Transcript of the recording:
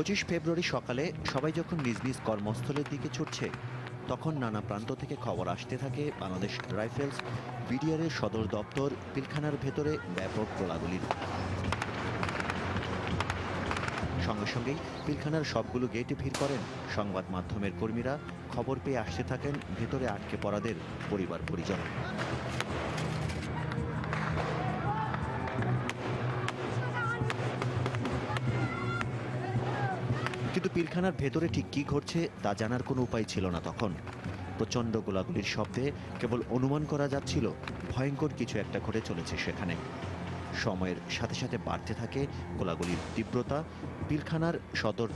25 ফেব্রুয়ারি সকালে সবাই যখন নিজ নিজ কর্মস্থলের দিকে ছুটছে, তখন নানা প্রান্ত থেকে খবর আসতে থাকে বাংলাদেশ রাইফেলস বিডিআরের সদর দপ্তর পিলখানার ভেতরে ব্যাপক গোলাগুলির। সঙ্গে সঙ্গেই পিলখানার সবগুলো গেটে ভিড় করেন সংবাদ মাধ্যমের কর্মীরা। খবর পেয়ে আসতে থাকেন ভেতরে আটকে পড়াদের পরিবার পরিজন। কিন্তু পিলখানার ভেতরে ঠিক কি ঘটছে তা জানার কোনো উপায় ছিল না তখন। প্রচণ্ড গোলাগুলির শব্দে কেবল অনুমান করা যাচ্ছিল ভয়ঙ্কর কিছু একটা ঘটে চলেছে সেখানে। সময়ের সাথে সাথে বাড়তে থাকে গোলাগুলির তীব্রতা। পিলখানার সদর